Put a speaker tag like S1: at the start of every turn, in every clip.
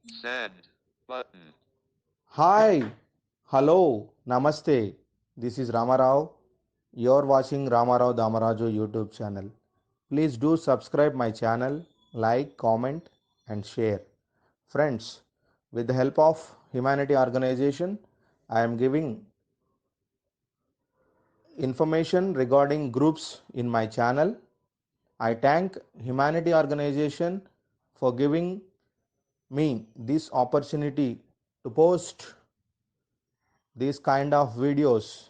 S1: Send button.
S2: Hi, hello, namaste. This is Ramarao. You're watching Ramarao Damaraju YouTube channel. Please do subscribe my channel, like, comment, and share. Friends, with the help of humanity organization, I am giving information regarding groups in my channel. I thank humanity organization for giving me this opportunity to post these kind of videos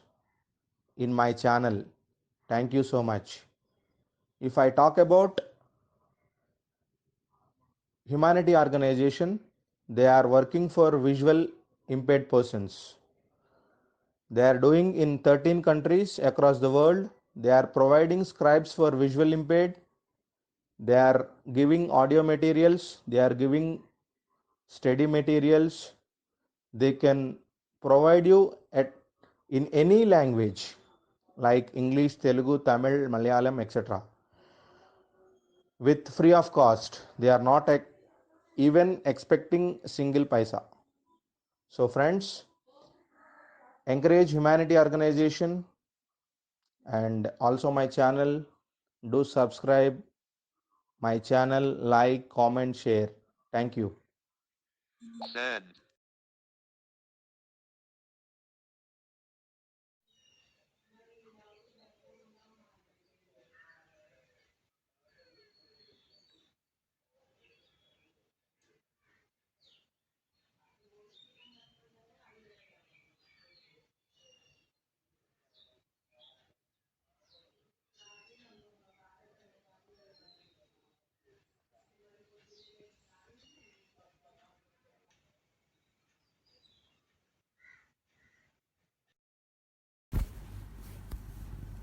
S2: in my channel. Thank you so much. If I talk about humanity organization, they are working for visual impaired persons. They are doing in 13 countries across the world. They are providing scribes for visual impaired. They are giving audio materials. They are giving study materials. They can provide you at in any language like English, Telugu, Tamil, Malayalam, etc. with free of cost. They are not even expecting single paisa. So friends, encourage humanity organization and also my channel. Do subscribe my channel, like, comment, share. Thank you.
S1: Send.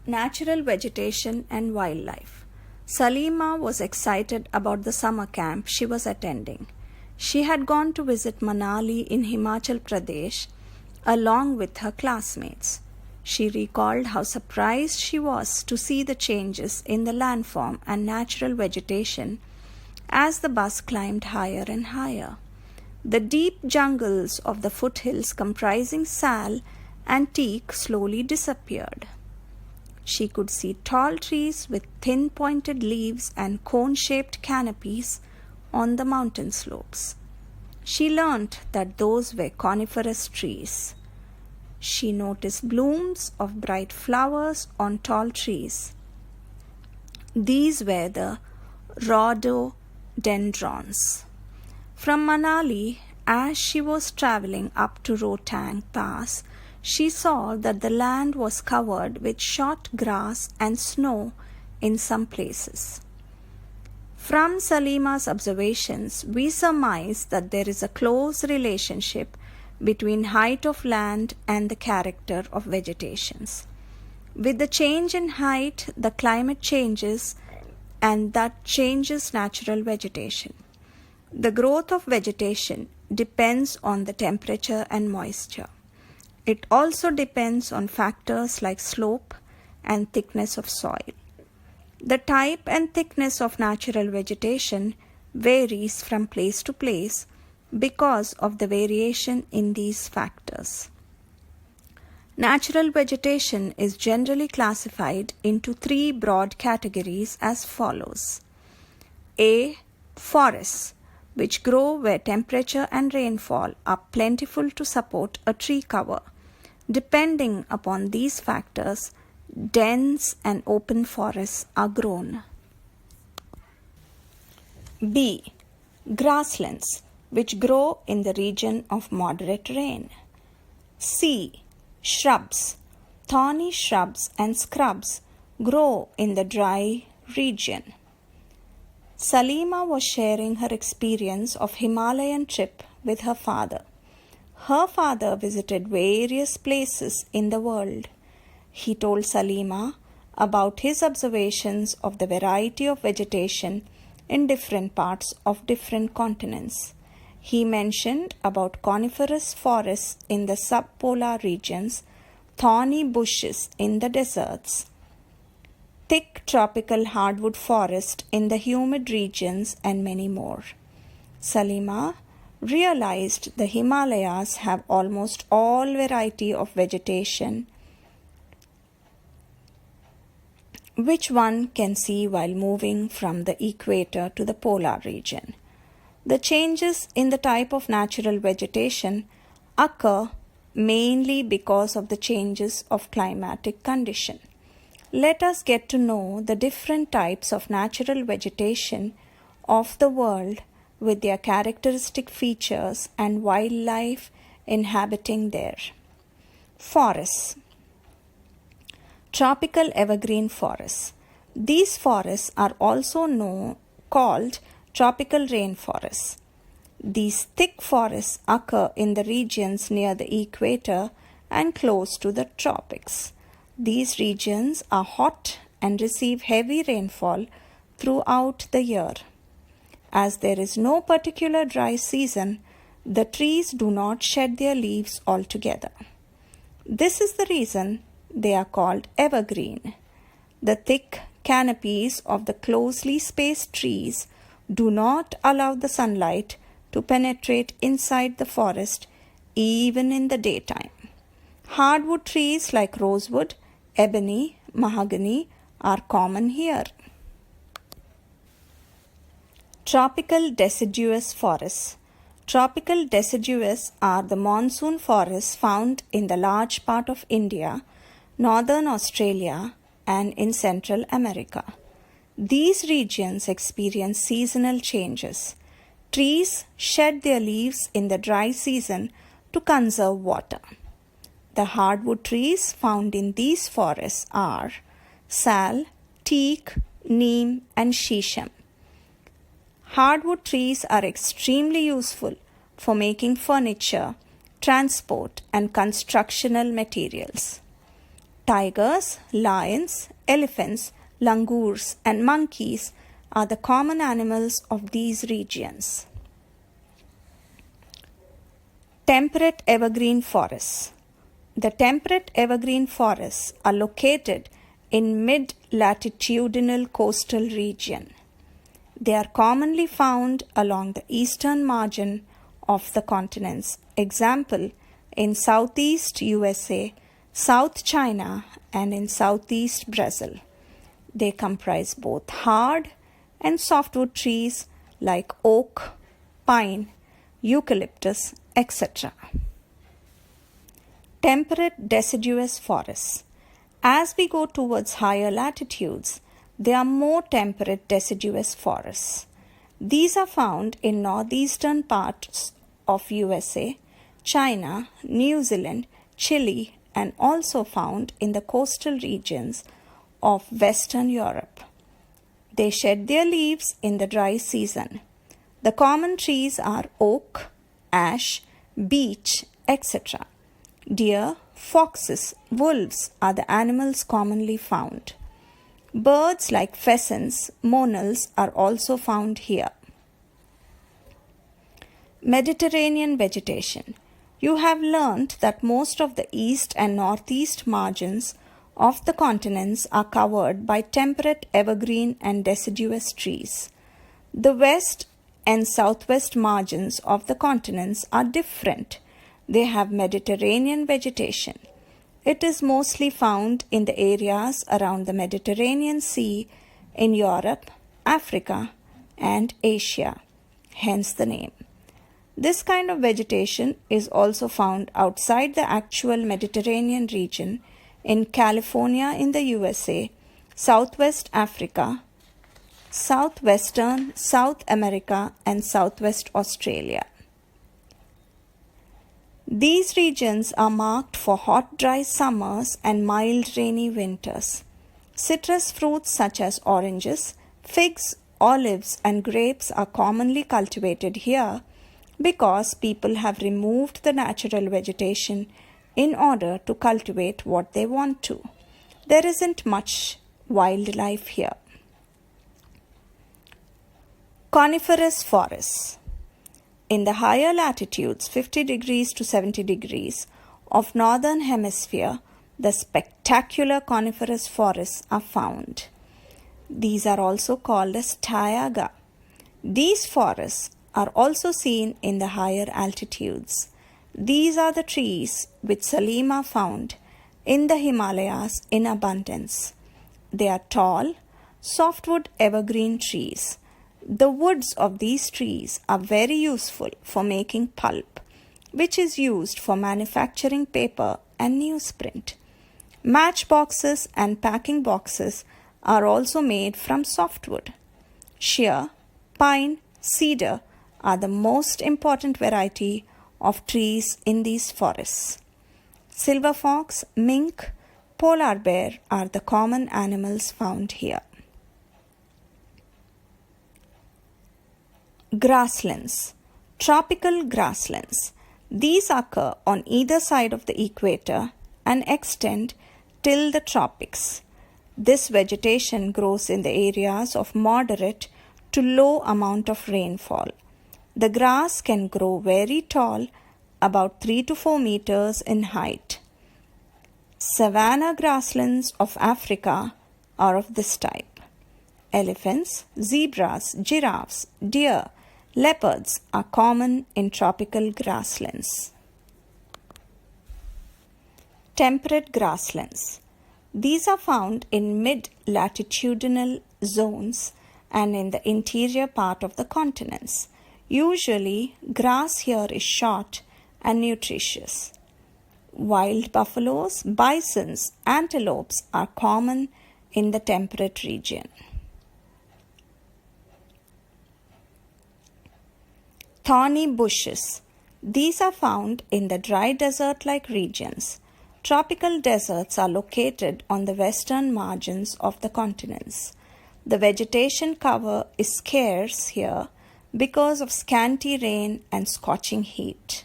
S3: Natural vegetation and wildlife. Salima was excited about the summer camp she was attending. She had gone to visit Manali in Himachal Pradesh along with her classmates. She recalled how surprised she was to see the changes in the landform and natural vegetation as the bus climbed higher and higher. The deep jungles of the foothills comprising sal and teak slowly disappeared. She could see tall trees with thin pointed leaves and cone shaped canopies on the mountain slopes. She learnt that those were coniferous trees. She noticed blooms of bright flowers on tall trees. These were the rhododendrons. From Manali, as she was traveling up to Rohtang Pass, she saw that the land was covered with short grass and snow in some places. From Salima's observations, we surmise that there is a close relationship between height of land and the character of vegetations. With the change in height, the climate changes, and that changes natural vegetation. The growth of vegetation depends on the temperature and moisture. It also depends on factors like slope and thickness of soil. The type and thickness of natural vegetation varies from place to place because of the variation in these factors. Natural vegetation is generally classified into three broad categories as follows. A. Forests, which grow where temperature and rainfall are plentiful to support a tree cover. Depending upon these factors, dense and open forests are grown. B. Grasslands, which grow in the region of moderate rain. C. Shrubs. Thorny shrubs and scrubs grow in the dry region. Salima was sharing her experience of Himalayan trip with her father. Her father visited various places in the world. He told Salima about his observations of the variety of vegetation in different parts of different continents. He mentioned about coniferous forests in the subpolar regions, thorny bushes in the deserts, thick tropical hardwood forest in the humid regions, and many more. Salima realized the Himalayas have almost all variety of vegetation which one can see while moving from the equator to the polar region. The changes in the type of natural vegetation occur mainly because of the changes of climatic condition. Let us get to know the different types of natural vegetation of the world with their characteristic features and wildlife inhabiting there. Forests. Tropical evergreen forests. These forests are also called tropical rainforests. These thick forests occur in the regions near the equator and close to the tropics. These regions are hot and receive heavy rainfall throughout the year. As there is no particular dry season, the trees do not shed their leaves altogether. This is the reason they are called evergreen. The thick canopies of the closely spaced trees do not allow the sunlight to penetrate inside the forest even in the daytime. Hardwood trees like rosewood, ebony, mahogany are common here. Tropical deciduous forests. Tropical deciduous are the monsoon forests found in the large part of India, northern Australia, and in Central America. These regions experience seasonal changes. Trees shed their leaves in the dry season to conserve water. The hardwood trees found in these forests are sal, teak, neem, and shisham. Hardwood trees are extremely useful for making furniture, transport, and constructional materials. Tigers, lions, elephants, langurs, and monkeys are the common animals of these regions. Temperate evergreen forests. The temperate evergreen forests are located in mid-latitudinal coastal region. They are commonly found along the eastern margin of the continents, example in southeast USA, South China, and in southeast Brazil. They comprise both hard and softwood trees like oak, pine, eucalyptus, etc. Temperate deciduous forests. As we go towards higher latitudes, there are more temperate deciduous forests. These are found in northeastern parts of USA, China, New Zealand, Chile, and also found in the coastal regions of Western Europe. They shed their leaves in the dry season. The common trees are oak, ash, beech, etc. Deer, foxes, wolves are the animals commonly found. Birds like pheasants, monals are also found here. Mediterranean vegetation. You have learnt that most of the east and northeast margins of the continents are covered by temperate evergreen and deciduous trees. The west and southwest margins of the continents are different. They have Mediterranean vegetation. It is mostly found in the areas around the Mediterranean Sea in Europe, Africa, and Asia, hence the name. This kind of vegetation is also found outside the actual Mediterranean region in California in the USA, Southwest Africa, Southwestern South America, and Southwest Australia. These regions are marked for hot, dry summers and mild, rainy winters. Citrus fruits such as oranges, figs, olives, and grapes are commonly cultivated here because people have removed the natural vegetation in order to cultivate what they want to. There isn't much wildlife here. Coniferous forests. In the higher latitudes, 50 degrees to 70 degrees of northern hemisphere, the spectacular coniferous forests are found. These are also called as taiga. These forests are also seen in the higher altitudes. These are the trees which Salima found in the Himalayas in abundance. They are tall, softwood evergreen trees. The woods of these trees are very useful for making pulp, which is used for manufacturing paper and newsprint. Matchboxes and packing boxes are also made from softwood. Shea, pine, cedar are the most important variety of trees in these forests. Silver fox, mink, polar bear are the common animals found here. Grasslands. Tropical grasslands. These occur on either side of the equator and extend till the tropics. This vegetation grows in the areas of moderate to low amount of rainfall. The grass can grow very tall, about 3 to 4 meters in height. Savanna grasslands of Africa are of this type. Elephants, zebras, giraffes, deer, leopards are common in tropical grasslands. Temperate grasslands. These are found in mid-latitudinal zones and in the interior part of the continents. Usually, grass here is short and nutritious. Wild buffaloes, bisons, antelopes are common in the temperate region. Thorny bushes. These are found in the dry desert-like regions. Tropical deserts are located on the western margins of the continents. The vegetation cover is scarce here because of scanty rain and scorching heat.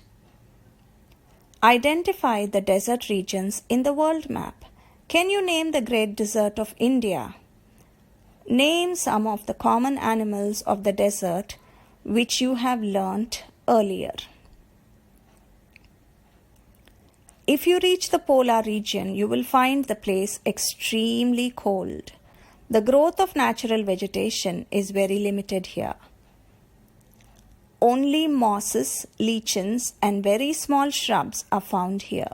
S3: Identify the desert regions in the world map. Can you name the Great Desert of India? Name some of the common animals of the desert which you have learnt earlier. If you reach the polar region, you will find the place extremely cold. The growth of natural vegetation is very limited here. Only mosses, lichens, and very small shrubs are found here.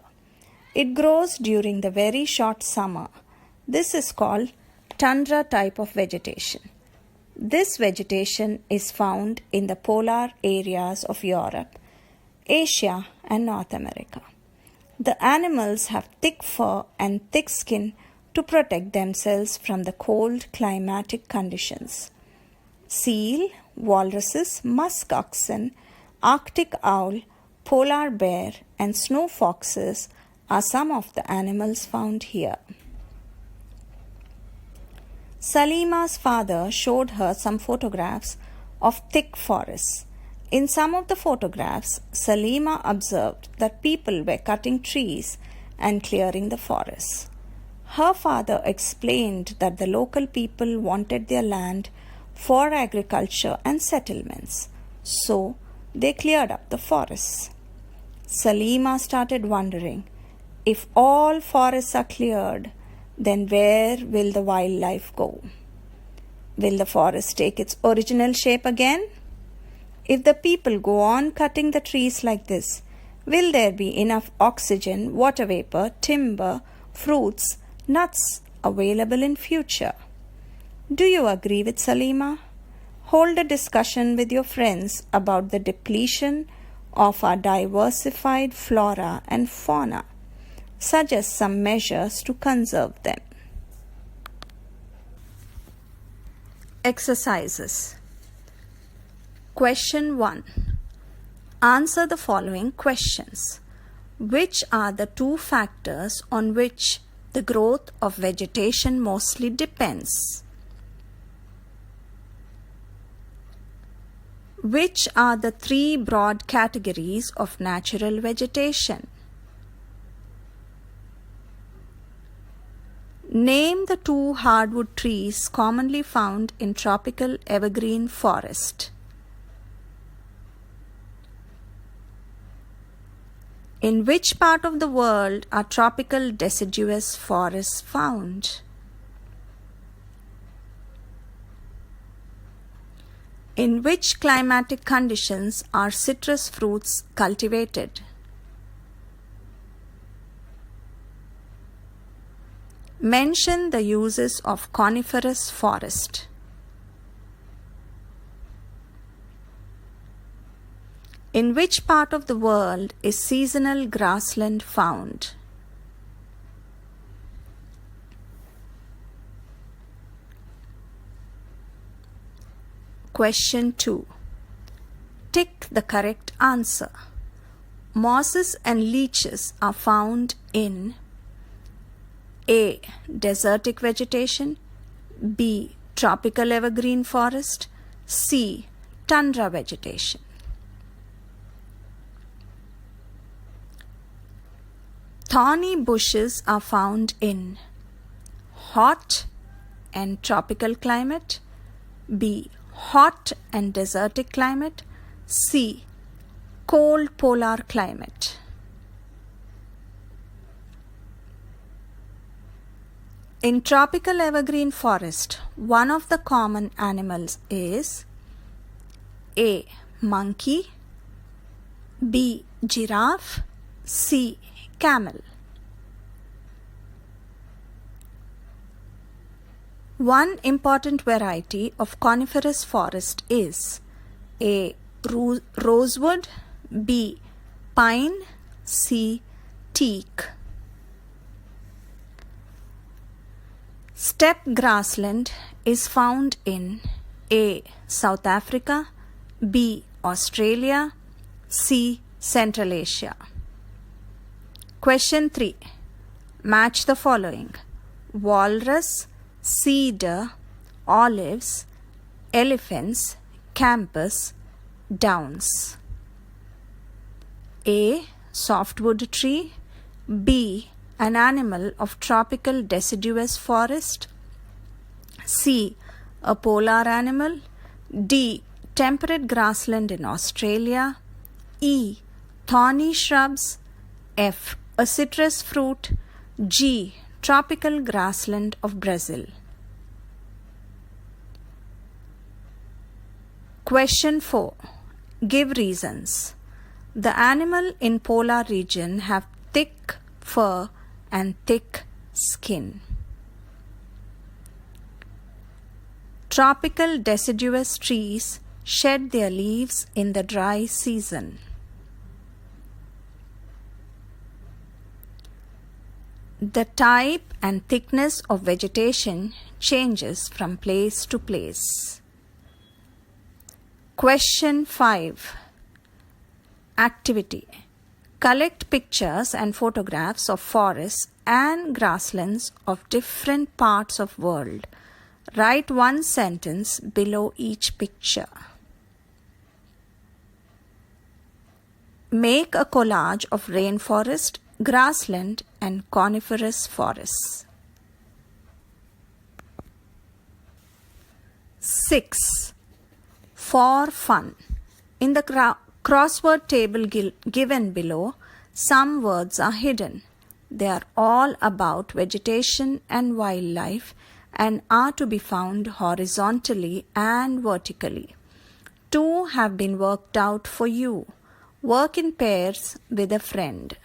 S3: It grows during the very short summer. This is called tundra type of vegetation. This vegetation is found in the polar areas of Europe, Asia, and North America. The animals have thick fur and thick skin to protect themselves from the cold climatic conditions. Seal, walruses, musk oxen, Arctic owl, polar bear, and snow foxes are some of the animals found here. Salima's father showed her some photographs of thick forests. In some of the photographs, Salima observed that people were cutting trees and clearing the forests. Her father explained that the local people wanted their land for agriculture and settlements, so they cleared up the forests. Salima started wondering, if all forests are cleared, then where will the wildlife go? Will the forest take its original shape again? If the people go on cutting the trees like this, will there be enough oxygen, water vapor, timber, fruits, nuts available in future? Do you agree with Salima? Hold a discussion with your friends about the depletion of our diversified flora and fauna. Suggest some measures to conserve them. Exercises. Question 1. Answer the following questions. Which are the two factors on which the growth of vegetation mostly depends? Which are the three broad categories of natural vegetation? Name the two hardwood trees commonly found in tropical evergreen forest. In which part of the world are tropical deciduous forests found? In which climatic conditions are citrus fruits cultivated? Mention the uses of coniferous forest. In which part of the world is seasonal grassland found? Question 2. Tick the correct answer. Mosses and leeches are found in A. Desertic vegetation, B. Tropical evergreen forest, C. Tundra vegetation. Thorny bushes are found in hot and tropical climate, B. Hot and desertic climate, C. Cold polar climate. In tropical evergreen forest, one of the common animals is A. Monkey, B. Giraffe, C. Camel. One important variety of coniferous forest is A. Rosewood, B. Pine, C. Teak. Steppe grassland is found in A. South Africa, B. Australia, C. Central Asia. Question 3. Match the following: walrus, cedar, olives, elephants, campus, downs. A. Softwood tree, B. An animal of tropical deciduous forest, C. A polar animal, D. Temperate grassland in Australia, E. Thorny shrubs, F. A citrus fruit, G. Tropical grassland of Brazil. Question 4. Give reasons. The animal in polar region have thick fur and thick skin. Tropical deciduous trees shed their leaves in the dry season. The type and thickness of vegetation changes from place to place. Question 5. Activity. Collect pictures and photographs of forests and grasslands of different parts of the world. Write one sentence below each picture. Make a collage of rainforest, grassland, and coniferous forests. 6. For fun. In the crossword table given below, some words are hidden. They are all about vegetation and wildlife and are to be found horizontally and vertically. 2 have been worked out for you. Work in pairs with a friend.